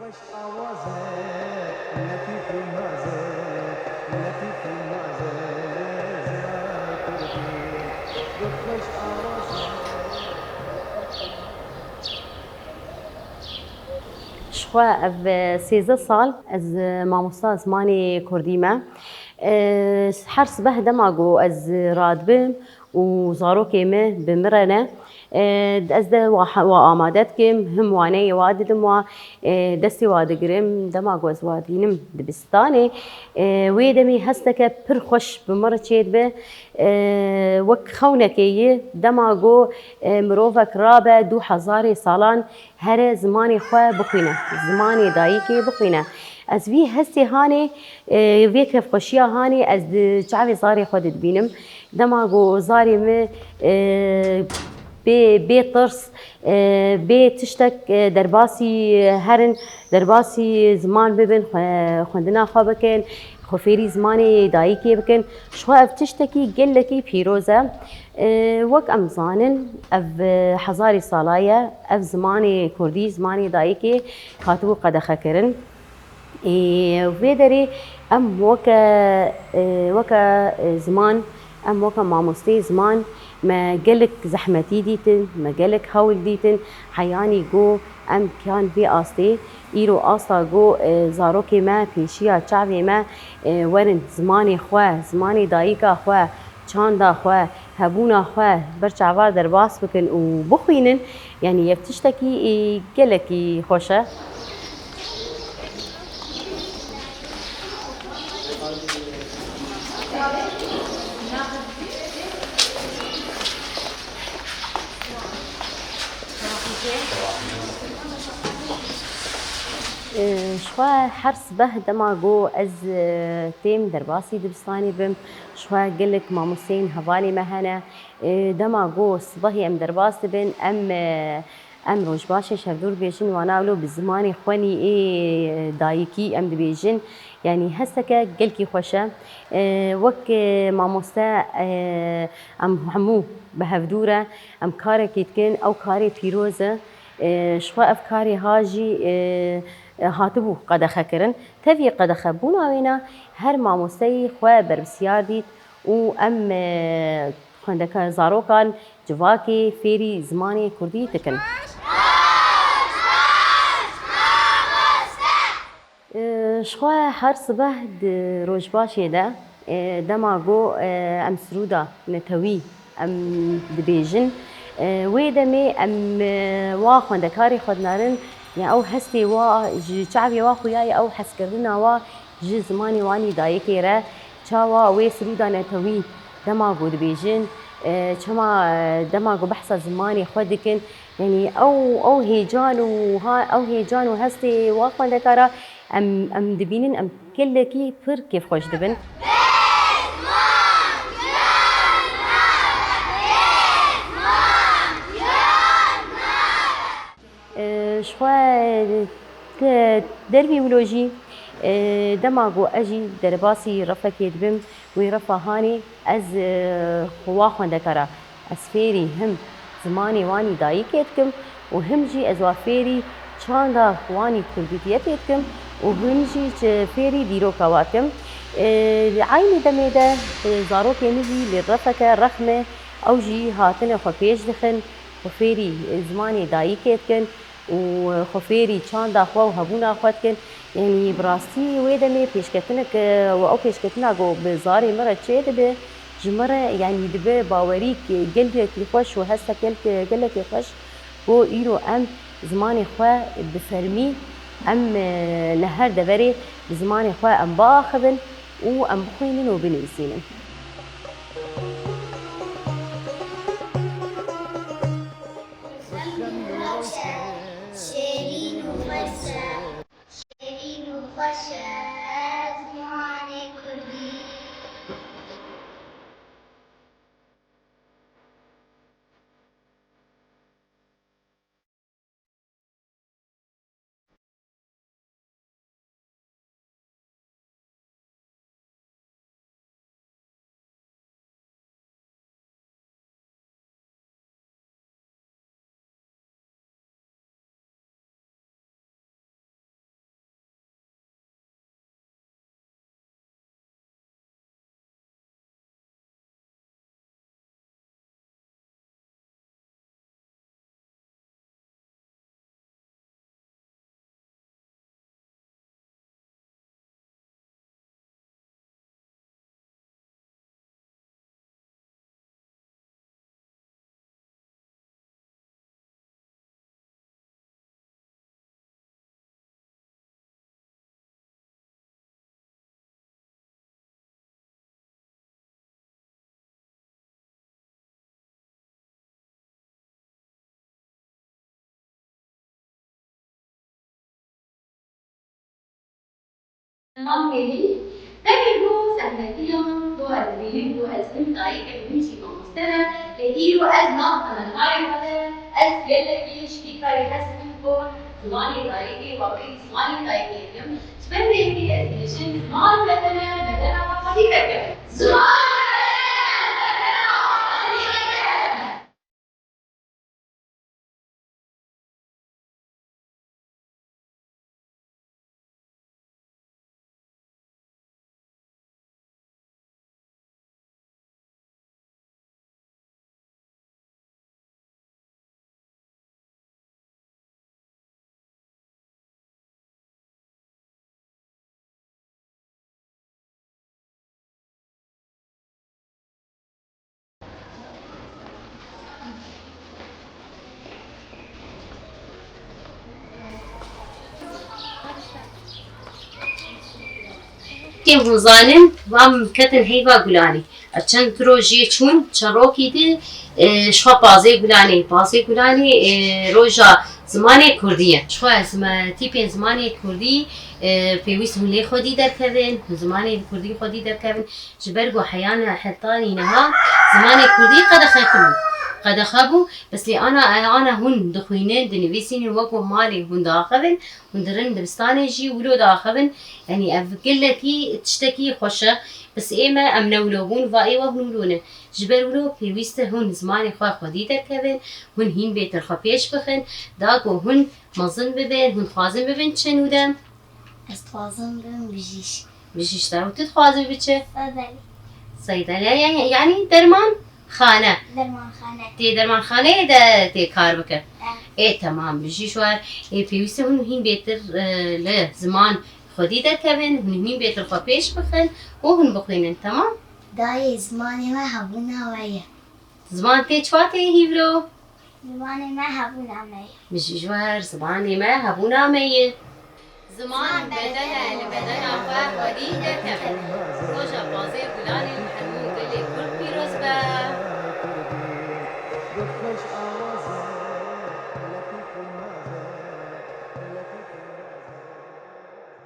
خوش آوازه لطیف و نازه لطیف و نازه زیبای کردی خوش آوازه. شخوا اف 13 سال از مامۆستا زمانی کوردیمە هەر سبەه دەماگۆ ئەز رادبم و زارۆکێ me بمرەنە ez de wa amade dikim him waneyê wa didim wa destê wa digirim dema ku ez wa dînim dibistanê wê demê hesteke pir xweş bi mir çêdibe wek xewnekê yê dema got mirovek rabe 2000 salan here zimanê xwe bixwîne zimanê dayîkê bixwîne ez vî hestê hanê vê kevxweşiya hanê ez di çavê zarê xwe de dibînim dema got zarê me bê tirs bê tiştek derbasî herin derbasî ziman bibin xwendina xwe bikin xwefêrî zimanê dayîkê bikin ji xwe ev tiştekî gelekî pîroz e wek em zanin ev hezarê sala ye ev zimanê kurdî zimanê dayîkê hatibû qedexekirin vê derê em weke ziman em weke mamosteyê ziman me gelek zehmetî dîtin me gelek hewl dîtin heyanî got em giyan vê astê îro asta got zarokê me pêşiya çavê me werin zimanê xwe zimanê dayîka xwe çanda xwe hebûna xwe ber çavar derbas bikin û bixwînin yanî ev tiştekî gelekî xweş e. شخوا هر سبەه dema got ez têm derbasî dibistanê bim şixwe gelek mamosteyên hevalê me hene dema got sibehê em derbas dibin em rojbaşê şevdûr dibêjin wana wilo bi zimanê xwenî ê dayîkî em dibêjin yanî hesteke gelkî xweş e wek mamoste em hemû bi hevdûr e em karekê dikin ew karê pîroz e ji xwe ev karê ha jî hatibû qedexekirin tevî qedexebûna wê ne her mamosteyê xwe berbisyar dît û em xwendekar zarokan civakê fêrî zimanê kurdî dikin. Ji xwe her sibeh di rojbaşê de dema got em sirûda netewî em dibêjin wê demê em wa xwendekarê xwe dinarin ya ew hestê wa ji çavê wa xuyaye ew hezkirina wa ji zimanê wanî dayîkê re çawa wê sirûda netewî dema got dibêjin çima dema got behsa zimanê xwe dikin yanî ew hêcan û hestê wa xwendekara em dibînin em gelekî pir kêfxweş dibin. Ji xwe dervî wilo jî dema got ez jî derbasî refekê dibim wê refa hanê ez wa xwendekara ez fêrî him zimanê wanî dayîkê dikim û him jî ez wa fêrî çanda wanî kurdîtiyetê dikim û him jî fêrî dîroka wa dikim aynî demê de zarokê min jî li refeke rexme ew jî hatine xwe pêş dixin xwe fêrî zimanê dayîkê dikin û xwe fêrî çanda xwe û hebûna xwe dikin yanî bi rastî wê demê pêşketinek ew pêşketina got bi zarê me re çê dibe ji me re yanî dibe bawerî gelekî xweş û hestek gelekî xweş got îro em zimanê xwe bi fermî em li her deverê bi zimanê xwe em biaxivin û em bixwînin û binivîsînin. شیرین و خوشه تمام هذي تجدوا سنتين دو أزمين دو أزمين دايك بيمشي مستند لإيرو أزمة أنا هاي هذا أزجل يشتي كاري حسن كون زماني دايكي وقتي زماني دايكي اليوم سبندي في أزميشن زمان بدنا وقتي كذا زمان كيف مزانم وام كتن هيفا قولاني عشان تروجي تشون شروكي دي شخا بازي قولاني روجا زماني كردية شخا اسمه تيبين زماني كردي بيويس هولي خودي در كبن زماني كردي خودي در كبن جبرقو حيانا حطاني نها زماني كردي قد خابو بس لي انا هون دخوينين دنيفيسين وقو مالي هون داخبن هون درن دبستاني جي ولو داخبن يعني افكلكي تشتكي خوشه بس ايما امنولوبون واي وهنولونه جبر ولو بيويسته هون زماني خوا خودي دركبن هون هين بيت الخبيش بخن داقو هون مظن ببين هون خوازن ببين چنودم استوازن بهم بجيش دارو تتخوازن بچه صيدلي صيدلية يعني درمان خانه درمان خانه تي درمان خانه ده تي كار بكر ايه تمام بجي شوار ايه بيوسته هون هين بيتر لزمان خودي در كبن هون هين بيتر خوا پیش بخن وهون بخوينن تمام داي زماني ما هبونا ويا زمان تي چواتي هيفرو زماني ما هبونا ويا بجي شوار زماني ما هبونا ميت زمان بدنا لبدنا خوا خودي در كبن